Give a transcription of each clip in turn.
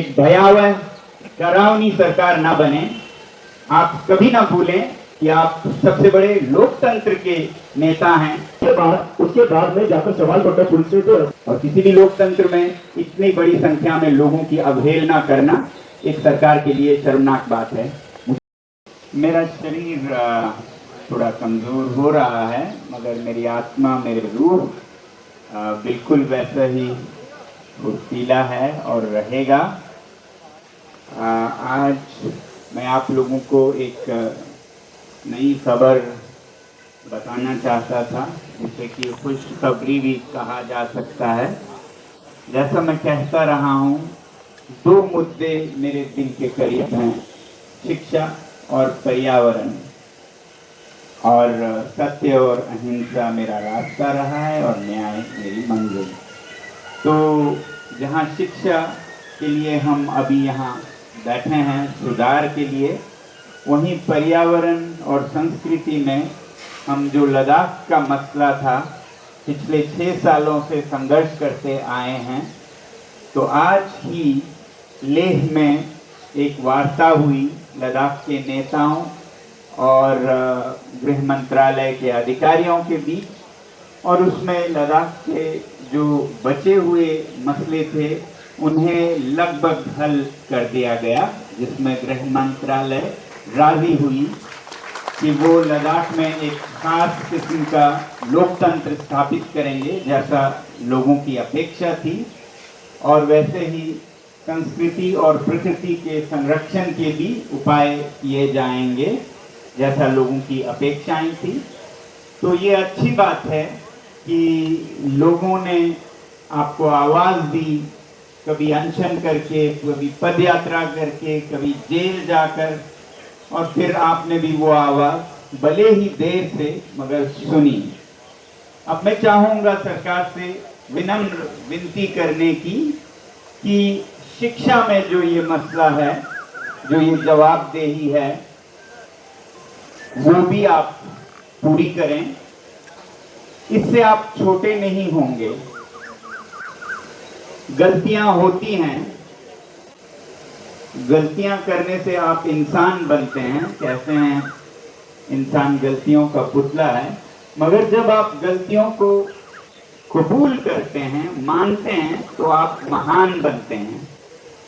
एक भयावह डरावनी सरकार ना बने। आप कभी ना भूलें कि आप सबसे बड़े लोकतंत्र के नेता हैं। उसके बाद में जाकर सवाल पट्टा पुलिस से तो और किसी भी लोकतंत्र में इतनी बड़ी संख्या में लोगों की अवहेलना करना एक सरकार के लिए शर्मनाक बात है। मेरा शरीर थोड़ा कमजोर हो रहा है, मगर मेरी आत्मा, मेरी रूह बिल्कुल वैसा ही फुर्तीला है और रहेगा। आज मैं आप लोगों को एक नई खबर बताना चाहता था, जिसे कि खुशखबरी भी कहा जा सकता है। जैसा मैं कहता रहा हूँ, दो मुद्दे मेरे दिल के करीब हैं, शिक्षा और पर्यावरण। और सत्य और अहिंसा मेरा रास्ता रहा है और न्याय मेरी मंजिल। तो जहाँ शिक्षा के लिए हम अभी यहाँ बैठे हैं, सुधार के लिए, वहीं पर्यावरण और संस्कृति में हम जो लद्दाख का मसला था, पिछले 6 सालों से संघर्ष करते आए हैं। तो आज ही लेह में एक वार्ता हुई लद्दाख के नेताओं और गृह मंत्रालय के अधिकारियों के बीच, और उसमें लद्दाख के जो बचे हुए मसले थे उन्हें लगभग हल कर दिया गया, जिसमें गृह मंत्रालय राजी हुई कि वो लद्दाख में एक खास किस्म का लोकतंत्र स्थापित करेंगे, जैसा लोगों की अपेक्षा थी, और वैसे ही संस्कृति और प्रकृति के संरक्षण के भी उपाय किए जाएंगे, जैसा लोगों की अपेक्षाएं थी। तो ये अच्छी बात है कि लोगों ने आपको आवाज़ दी, कभी अनशन करके, कभी पदयात्रा करके, कभी जेल जाकर, और फिर आपने भी वो आवाज़ भले ही देर से मगर सुनी। अब मैं चाहूँगा सरकार से विनम्र विनती करने की कि शिक्षा में जो ये मसला है, जो ये जवाबदेही है, वो भी आप पूरी करें। इससे आप छोटे नहीं होंगे। गलतियां होती हैं, गलतियां करने से आप इंसान बनते हैं। कहते हैं इंसान गलतियों का पुतला है, मगर जब आप गलतियों को कबूल करते हैं, मानते हैं, तो आप महान बनते हैं।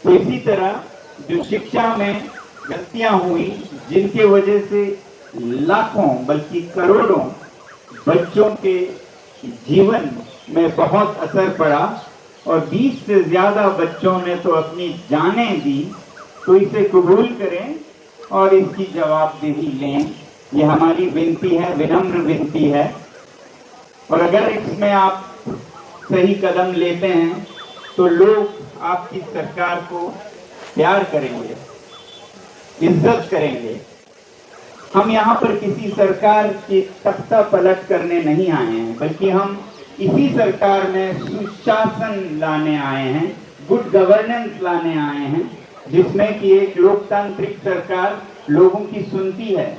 तो इसी तरह जो शिक्षा में गलतियां हुई, जिनके वजह से लाखों बल्कि करोड़ों बच्चों के जीवन में बहुत असर पड़ा और 20 से ज़्यादा बच्चों ने तो अपनी जानें दी, तो इसे कबूल करें और इसकी जवाबदेही लें। ये हमारी विनती है, विनम्र विनती है। और अगर इसमें आप सही कदम लेते हैं तो लोग आपकी सरकार को प्यार करेंगे, इज्जत करेंगे। हम यहाँ पर किसी सरकार की तख्ता पलट करने नहीं आए हैं, बल्कि हम इसी सरकार में सुशासन लाने आए हैं, गुड गवर्नेंस लाने आए हैं, जिसमें कि एक लोकतांत्रिक सरकार लोगों की सुनती है,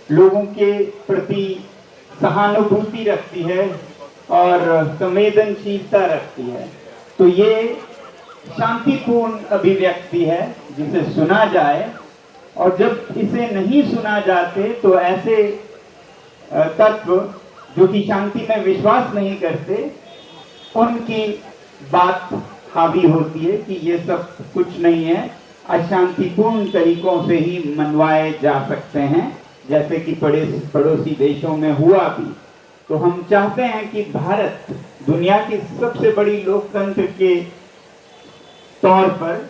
लोगों के प्रति सहानुभूति रखती है और संवेदनशीलता रखती है। तो ये शांतिपूर्ण अभिव्यक्ति है जिसे सुना जाए, और जब इसे नहीं सुना जाते तो ऐसे तत्व जो कि शांति में विश्वास नहीं करते, उनकी बात हावी होती है कि ये सब कुछ नहीं है, अशांतिपूर्ण तरीकों से ही मनवाए जा सकते हैं, जैसे कि पड़ोसी देशों में हुआ भी। तो हम चाहते हैं कि भारत दुनिया की सबसे बड़ी लोकतंत्र के तौर पर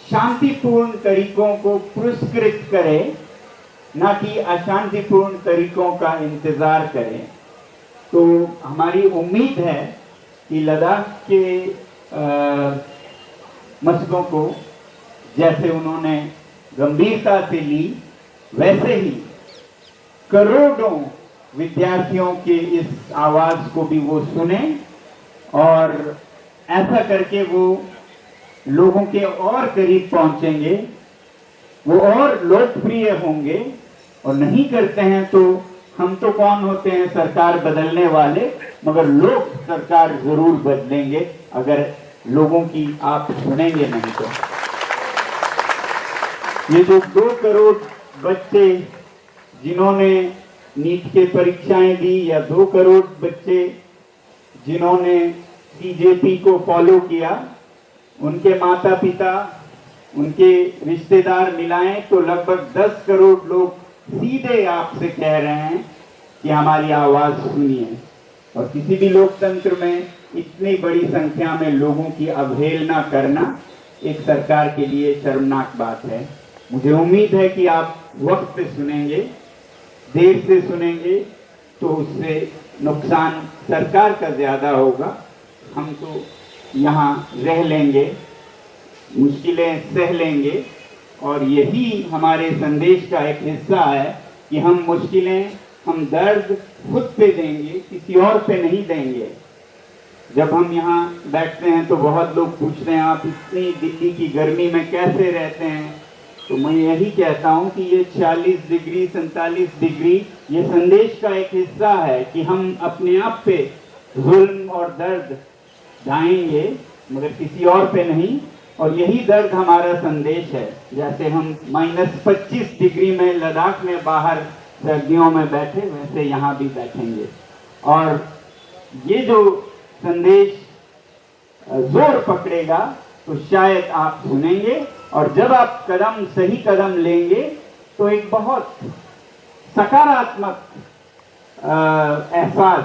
शांतिपूर्ण तरीकों को पुरस्कृत करे, न कि अशांतिपूर्ण तरीकों का इंतजार करें। तो हमारी उम्मीद है कि लद्दाख के मसलों को जैसे उन्होंने गंभीरता से ली, वैसे ही करोड़ों विद्यार्थियों के इस आवाज़ को भी वो सुने, और ऐसा करके वो लोगों के और करीब पहुंचेंगे, वो और लोकप्रिय होंगे। और नहीं करते हैं तो हम तो कौन होते हैं सरकार बदलने वाले, मगर लोग सरकार जरूर बदलेंगे अगर लोगों की आप सुनेंगे नहीं तो। ये जो 2 करोड़ बच्चे जिन्होंने नीट के परीक्षाएं दी, या 2 करोड़ बच्चे जिन्होंने बीजेपी को फॉलो किया, उनके माता पिता, उनके रिश्तेदार मिलाएं तो लगभग 10 करोड़ लोग सीधे आपसे कह रहे हैं कि हमारी आवाज सुनिए। और किसी भी लोकतंत्र में इतनी बड़ी संख्या में लोगों की अवहेलना करना एक सरकार के लिए शर्मनाक बात है। मुझे उम्मीद है कि आप वक्त पे सुनेंगे, देर से सुनेंगे तो उससे नुकसान सरकार का ज्यादा होगा। हम तो यहाँ रह लेंगे, मुश्किलें सह लेंगे, और यही हमारे संदेश का एक हिस्सा है कि हम मुश्किलें, हम दर्द खुद पे देंगे, किसी और पे नहीं देंगे। जब हम यहाँ बैठते हैं तो बहुत लोग पूछते हैं आप इतनी दिल्ली की गर्मी में कैसे रहते हैं, तो मैं यही कहता हूँ कि ये 40 डिग्री 47 डिग्री ये संदेश का एक हिस्सा है कि हम अपने आप पे जुल्म और दर्द ढाएंगे मगर किसी और पे नहीं। और यही दर्द हमारा संदेश है। जैसे हम -25 डिग्री में लद्दाख में बाहर सर्दियों में बैठे, वैसे यहाँ भी बैठेंगे। और ये जो संदेश जोर पकड़ेगा तो शायद आप सुनेंगे, और जब आप सही कदम लेंगे तो एक बहुत सकारात्मक एहसास,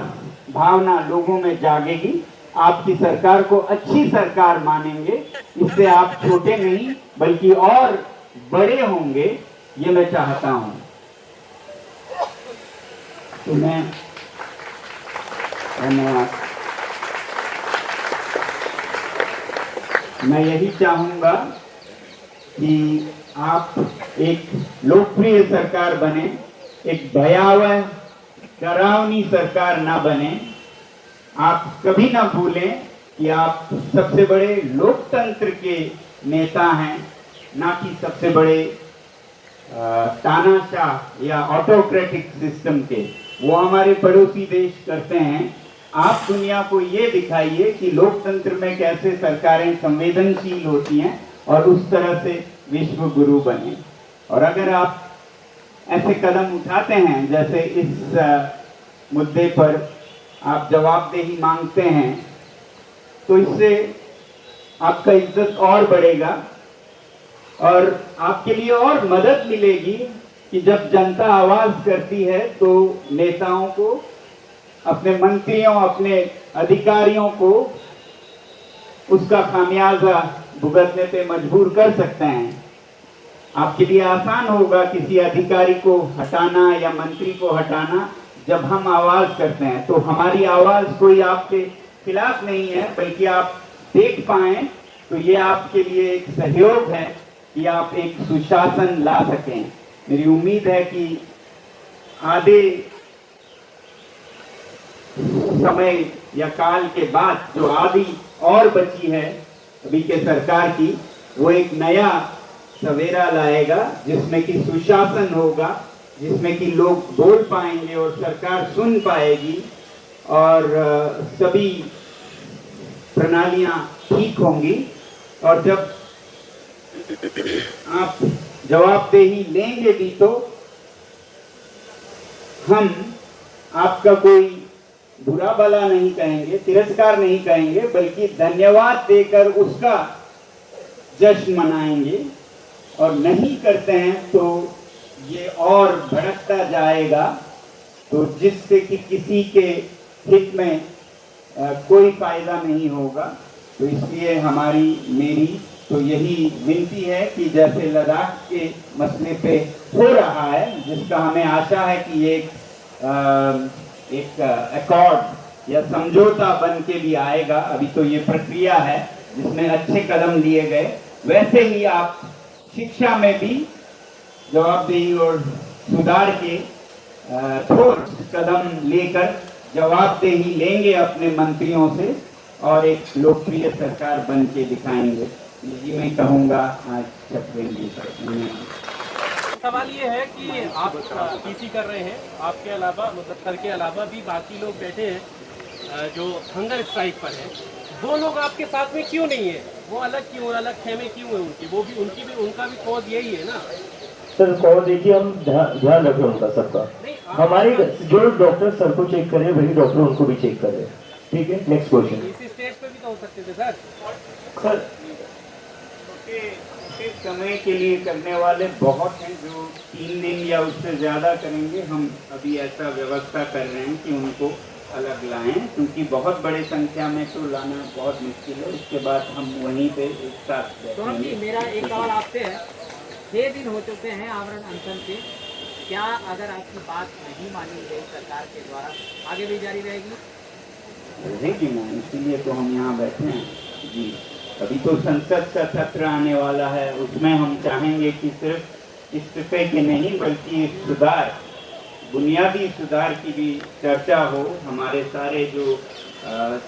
भावना लोगों में जागेगी। आपकी सरकार को अच्छी सरकार मानेंगे, इससे आप छोटे नहीं बल्कि और बड़े होंगे, ये मैं चाहता हूं। तो मैं धन्यवाद। मैं यही चाहूंगा कि आप एक लोकप्रिय सरकार बने, एक भयावह डरावनी सरकार ना बने। आप कभी ना भूलें कि आप सबसे बड़े लोकतंत्र के नेता हैं, ना कि सबसे बड़े तानाशाह या ऑटोक्रेटिक सिस्टम के। वो हमारे पड़ोसी देश करते हैं। आप दुनिया को ये दिखाइए कि लोकतंत्र में कैसे सरकारें संवेदनशील होती हैं और उस तरह से विश्व गुरु बने। और अगर आप ऐसे कदम उठाते हैं, जैसे इस मुद्दे पर आप जवाबदेही मांगते हैं, तो इससे आपका इज्जत और बढ़ेगा और आपके लिए और मदद मिलेगी कि जब जनता आवाज करती है तो नेताओं को, अपने मंत्रियों, अपने अधिकारियों को उसका खामियाजा भुगतने पे मजबूर कर सकते हैं। आपके लिए आसान होगा किसी अधिकारी को हटाना या मंत्री को हटाना जब हम आवाज करते हैं। तो हमारी आवाज कोई आपके खिलाफ नहीं है, बल्कि आप देख पाएं तो ये आपके लिए एक सहयोग है कि आप एक सुशासन ला सकें। मेरी उम्मीद है कि आधे समय या काल के बाद जो आधी और बची है अभी के सरकार की, वो एक नया सवेरा लाएगा जिसमें कि सुशासन होगा, जिसमें कि लोग बोल पाएंगे और सरकार सुन पाएगी और सभी प्रणालियां ठीक होंगी। और जब आप जवाबदेही लेंगे भी तो हम आपका कोई बुरा भला नहीं कहेंगे, तिरस्कार नहीं कहेंगे, बल्कि धन्यवाद देकर उसका जश्न मनाएंगे। और नहीं करते हैं तो ये और भड़कता जाएगा, तो जिससे कि किसी के हित में कोई फायदा नहीं होगा। तो इसलिए मेरी तो यही विनती है कि जैसे लद्दाख के मसले पे हो रहा है, जिसका हमें आशा है कि ये एक अकॉर्ड या समझौता बन के भी आएगा, अभी तो ये प्रक्रिया है जिसमें अच्छे कदम लिए गए, वैसे ही आप शिक्षा में भी जवाबदेही और सुधार के ठोस कदम लेकर जवाबदेही लेंगे अपने मंत्रियों से और एक लोकप्रिय सरकार बन के दिखाएंगे। यही मैं कहूँगा आज चक्रेंद्र जी। सवाल ये है कि आप पीसी कर रहे हैं, आपके अलावा मतलब सर के अलावा भी बाकी लोग बैठे हैं जो हंगर स्ट्राइक पर हैं, वो लोग आपके साथ में क्यों नहीं है? वो अलग क्यों, अलग खेमे क्यों है उनकी? वो भी उनका भी कॉज यही है ना। सर कॉल देखिए, हम ध्यान रखें उनका सबका। नहीं, हमारी जो डॉक्टर सर को चेक करे वही डॉक्टर उनको भी चेक करे। ठीक है, नेक्स्ट क्वेश्चन। इसी स्टेज पे भी तो हो सकते थे सर। सर छोटे समय के लिए करने वाले बहुत हैं जो 3 दिन या उससे ज़्यादा करेंगे। हम अभी ऐसा व्यवस्था कर रहे हैं कि उनको अलग लाएं, क्योंकि बहुत बड़े संख्या में तो लाना बहुत मुश्किल है। उसके बाद हम वहीं पे एक साथ सौरभ जी, मेरा एक सवाल आपसे है। 6 दिन हो चुके हैं आवरण अनशन के, क्या अगर आपकी बात नहीं मानी गई सरकार के द्वारा, आगे भी जारी रहेगी? रहेगी ना, इसीलिए तो हम यहाँ बैठे हैं जी। अभी तो संसद का सत्र आने वाला है, उसमें हम चाहेंगे कि सिर्फ इस्तीफे के नहीं बल्कि सुधार, बुनियादी सुधार की भी चर्चा हो। हमारे सारे जो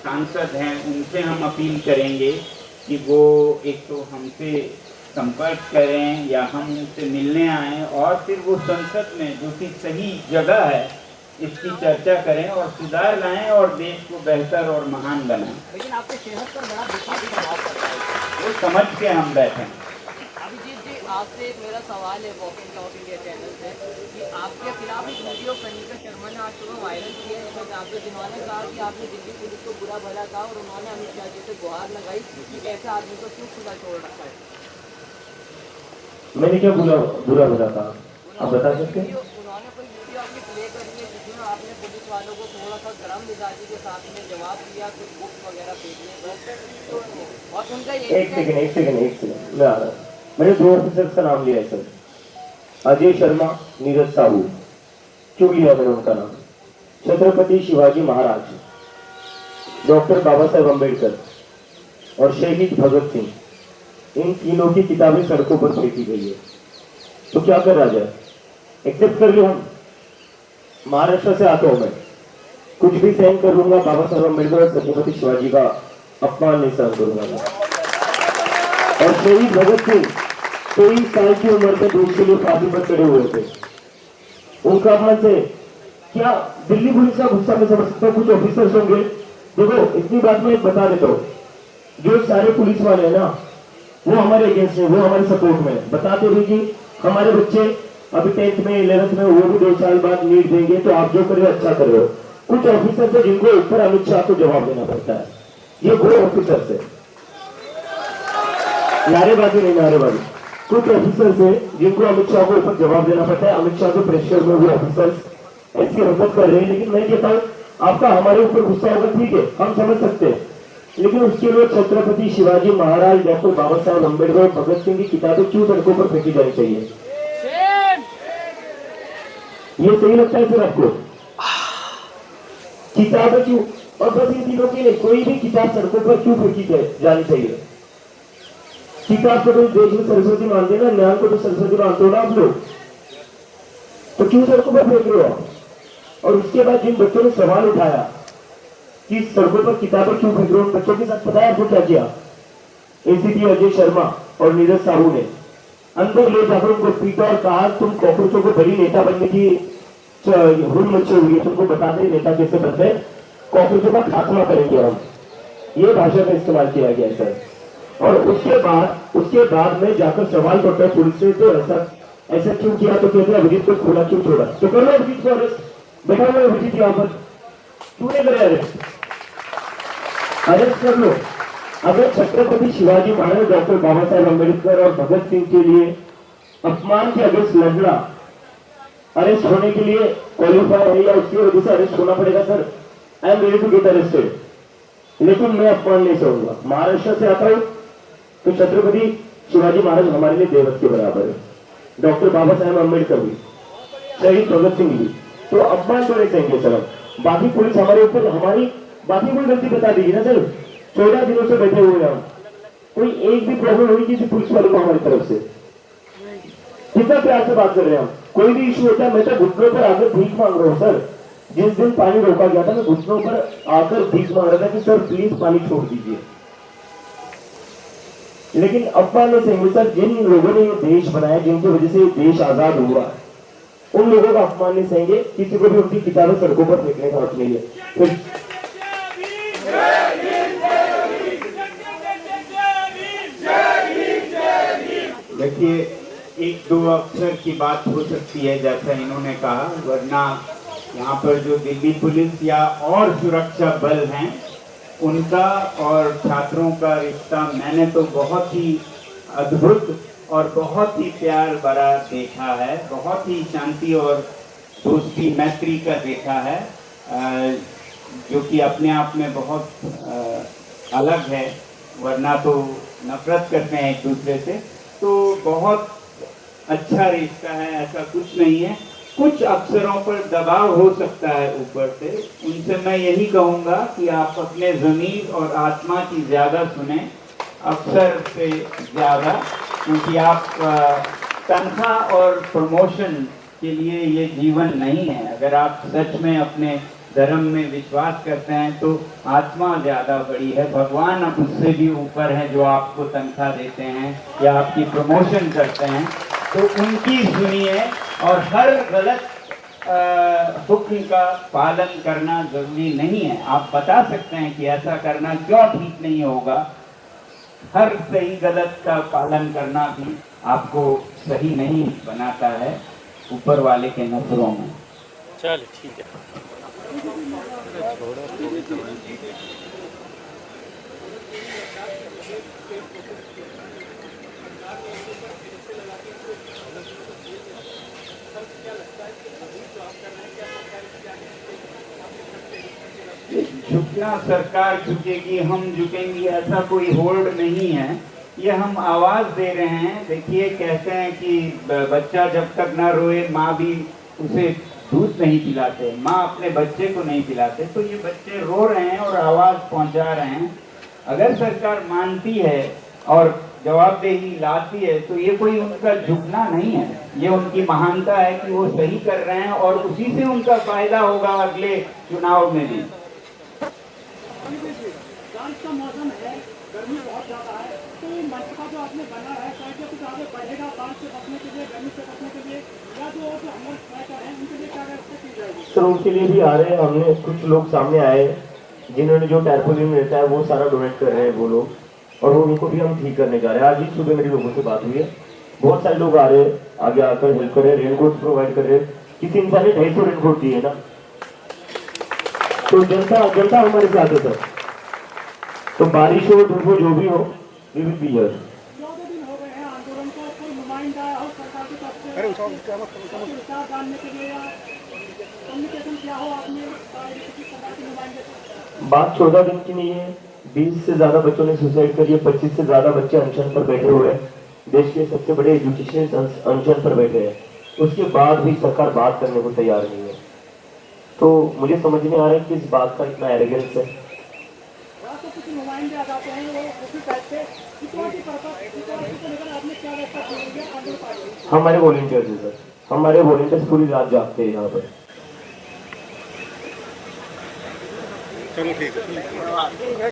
सांसद हैं उनसे हम अपील करेंगे कि वो एक तो हमसे संपर्क करें या हम उनसे मिलने आएँ, और फिर वो संसद में जो कि सही जगह है इसकी चर्चा करें और सुधार लाएं और देश को बेहतर और महान बनाएं। लेकिन आपके सेहत पर बड़ा विपादी प्रभाव पड़ता है। वो समझ के हम बैठे। अभिजीत जी, आपसे एक मेरा सवाल है वॉकिंग टॉक इंडिया चैनल से कि आपके खिलाफ एक वीडियो कनिका शर्मा ने आज सुबह वायरल किया है, जिसमें आपके जिन्होंने कहा कि आपने दिल्ली पुलिस को बुरा भला कहा और उन्होंने अमित शाह जी से गुहार लगाई कि ऐसे आदमी को क्यों खुला छोड़ रखा है। मैंने क्या बुरा भला कहा, आप बता सकते हैं? उन्होंने कोई वीडियो आपने प्ले करी है जिसमें आपने पुलिस वालों को थोड़ा सा गर्म मिजाजी के साथ में जवाब दिया, कुछ बुक्स वगैरह फेंकने, और उनका एक सेकंड मैं आ रहा हूँ। मैंने 2 ऑफिसर्स का नाम लिया है सर, अजय शर्मा, नीरज साहू, क्यों लिया मैंने उनका नाम? छत्रपति शिवाजी महाराज, डॉक्टर बाबा साहेब अम्बेडकर और शहीद भगत सिंह, इन तीनों की किताबें सड़कों पर फेंकी गई है। तो क्या कर रहा जाए? एक्सेप्ट कर लो हम। महाराष्ट्र से आता हूं मैं, कुछ भी सहन कर लूंगा, बाबा साहेब अम्बेडकर और छत्रपति शिवाजी का अपमान नहीं सहन करूंगा मैं। और शहीद भगत सिंह 23 साल की उम्र में देश के लिए फांसी पर चढ़े हुए थे, उनका अपमान से क्या दिल्ली पुलिस का गुस्सा में समझ सकता हूँ? कुछ ऑफिसर्स होंगे, देखो इतनी बात मैं बता देता हूँ, जो सारे पुलिस वाले हैं ना वो हमारे अगेंस्ट है, वो हमारे सपोर्ट में है। बताते भी कि हमारे बच्चे अभी 10th में 11th में, वो भी 2 साल बाद नीट देंगे, तो आप जो कर रहे हो अच्छा कर रहे हो। कुछ ऑफिसर्स है जिनको ऊपर अमित शाह को जवाब देना पड़ता है, ये वो ऑफिसर्स है, नारेबाजी नहीं नारेबाजी। कुछ ऑफिसर्स है जिनको अमित शाह को ऊपर जवाब देना पड़ता है, अमित शाह के प्रेशर में वो ऑफिसर्स ऐसी हरकत कर रहे हैं। लेकिन मैं कहता हूँ आपका हमारे ऊपर गुस्सा होगा, ठीक है हम समझ सकते हैं, लेकिन उसके लिए छत्रपति शिवाजी महाराज, डॉक्टर बाबा साहेब अम्बेडकर और भगत सिंह की किताबें क्यों सड़कों पर फेंकी जानी चाहिए? ये सही लगता है सर आपको? किताबें क्यों? और बस इन तीनों के लिए कोई भी किताब सड़कों पर क्यों फेंकी जानी चाहिए? किताब को तो देश में सरस्वती मानते हैं ना, ज्ञान को तो सरस्वती मानते हो ना आप लोग, तो क्यों सड़कों पर फेंक रहे हो आप? और उसके बाद जिन बच्चों ने सवाल उठाया कि सड़कों पर किताबें क्यों फेंक रहे हो, बच्चों के साथ पता है आपको क्या किया? एसीपी अजय शर्मा और नीरज साहू ने अंदर ले जाकर उनको पीटा और कहा तुम कॉकरोचों को बड़ी नेता बनने की हुन मची हुई है, तुमको बताते हैं नेता कैसे बनते हैं, कॉकरोचों का खात्मा करेंगे हम। ये भाषा का इस्तेमाल किया गया सर। और उसके बाद में जाकर सवाल करता है पुलिस से, तो ऐसा क्यों किया? तो कहते हैं अभिजीत को खुला क्यों छोड़ा? तो कर लो अभिजीत को अरेस्ट, बैठा हुआ अभिजीत यहाँ पर, क्यों नहीं करे अरेस्ट कर लो। अगर छत्रपति शिवाजी महाराज, डॉक्टर बाबा साहेब अम्बेडकर और भगत सिंह के लिए अपमान के अगेंस्ट लड़ना अरेस्ट होने के लिए क्वालिफाई है या उसकी वजह से अरेस्ट होना पड़ेगा sir, I am ready to get arrested, लेकिन मैं अपमान नहीं सहूंगा। महाराष्ट्र से आता हूं तो छत्रपति शिवाजी महाराज हमारे लिए देवत के बराबर है, डॉक्टर बाबा साहेब अम्बेडकर भी, शहीद भगत सिंह भी, तो अपमान तो नहीं सहेंगे सर हम। बाकी पुलिस हमारे ऊपर हमारी बाकी कोई गलती बता देगी ना सर, 14 दिनों से बैठे हुए हैं हम, कोई एक भी प्रॉब्लम हुई किसी पुलिस वालों को हमारी तरफ से? कितना प्यार से बात कर रहे हैं हम, कोई भी इशू होता है मैं तो घुटनों पर आकर भीख मांग रहा हूँ सर। जिस दिन पानी रोका गया था मैं घुटनों पर आकर भीख मांग रहा था कि सर प्लीज पानी छोड़ दीजिए, लेकिन अपमान नहीं सहेंगे सर। जिन लोगों ने ये देश बनाया, जिनकी वजह से ये देश आजाद हुआ, उन लोगों का अपमान नहीं सहेंगे। किसी को भी उनकी किताबें सड़कों पर फेंकने का हक नहीं है। देखिए, एक दो अफसर की बात हो सकती है जैसा इन्होंने कहा, वरना यहाँ पर जो दिल्ली पुलिस या और सुरक्षा बल हैं उनका और छात्रों का रिश्ता मैंने तो बहुत ही अद्भुत और बहुत ही प्यार भरा देखा है, बहुत ही शांति और दोस्ती मैत्री का देखा है, जो कि अपने आप में बहुत अलग है, वरना तो नफरत करते हैं एक दूसरे से। तो बहुत अच्छा रिश्ता है, ऐसा कुछ नहीं है। कुछ अफसरों पर दबाव हो सकता है ऊपर से, उनसे मैं यही कहूँगा कि आप अपने ज़मीर और आत्मा की ज़्यादा सुने अफसर से ज़्यादा, क्योंकि आप तनख्वाह और प्रमोशन के लिए ये जीवन नहीं है। अगर आप सच में अपने धर्म में विश्वास करते हैं तो आत्मा ज़्यादा बड़ी है, भगवान उससे भी ऊपर है जो आपको तनख्वाह देते हैं या आपकी प्रमोशन करते हैं, तो उनकी सुनिए। और हर गलत हुक्म का पालन करना ज़रूरी नहीं है। आप बता सकते हैं कि ऐसा करना क्यों ठीक नहीं होगा, हर सही गलत का पालन करना भी आपको सही नहीं बनाता है ऊपर वाले के नजरों में। चल ठीक है। झुकना सरकार झुकेगी, हम झुकेंगी, ऐसा कोई होल्ड नहीं है। ये हम आवाज दे रहे हैं। देखिए, कहते हैं कि बच्चा जब तक ना रोए माँ भी उसे दूध नहीं पिलाते, माँ अपने बच्चे को नहीं पिलाते। तो ये बच्चे रो रहे हैं और आवाज पहुंचा रहे हैं। अगर सरकार मानती है और जवाबदेही लाती है तो ये कोई उनका झुकना नहीं है, ये उनकी महानता है कि वो सही कर रहे हैं और उसी से उनका फायदा होगा अगले चुनाव में भी। बारिश का मौसम है, गर्मी बहुत ज़्यादा है, तो ये मंच का जो आपने बना है शायद कुछ आगे बढ़ेगा बारिश से बचने के लिए, गर्मी से बचने के लिए, या जो हमारे स्ट्राइकर हैं उनके लिए क्या व्यवस्था की जाएगी? सर उनके लिए भी आ रहे हैं। हमने कुछ लोग सामने आए जिन्होंने जो टैरपोलिन रहता है वो सारा डोनेट कर रहे हैं वो लोग, और उनको भी हम ठीक करने जा रहे हैं। आज ही सुबह मेरी लोगों से बात हुई है, बहुत सारे लोग आ रहे हैं, आगे आकर हेल्प कर रहे हैं, रेनकोट प्रोवाइड कर रहे हैं। किसी इंसान ने 250 रेनकोट दिए ना, तो जनता हमारे साथ है सर। तो बारिश हो धूप हो जो भी हो, वी विल बी हियर। 14 दिन हो गए हैं आंदोलन को, कोई नुमाइंदा और सरकार की तरफ से विचार जानने के लिए या कम्युनिकेशन क्या हो आपने किसी सरकार के नुमाइंदे से? बात 14 दिन की नहीं है, 20 से ज्यादा बच्चों ने सुसाइड करी है, 25 से ज्यादा बच्चे अनशन पर बैठे हुए हैं, देश के सबसे बड़े एजुकेशन अनशन पर बैठे हैं। उसके बाद भी सरकार बात करने को तैयार नहीं है। तो मुझे समझ नहीं आ रहा है कि इस बात का इतना एरोगेंस है। तो कुछ नुमाइंदे आ जाते हैं, वो उसी टाइप से इक्वालिटी को लेकर आपने क्या व्यवस्था की है आंदोलन पार्टी? हमारे वॉलंटियर्स हैं सर, हमारे वॉलंटियर्स पूरी रात जागते हैं यहाँ पर। चलो ठीक है।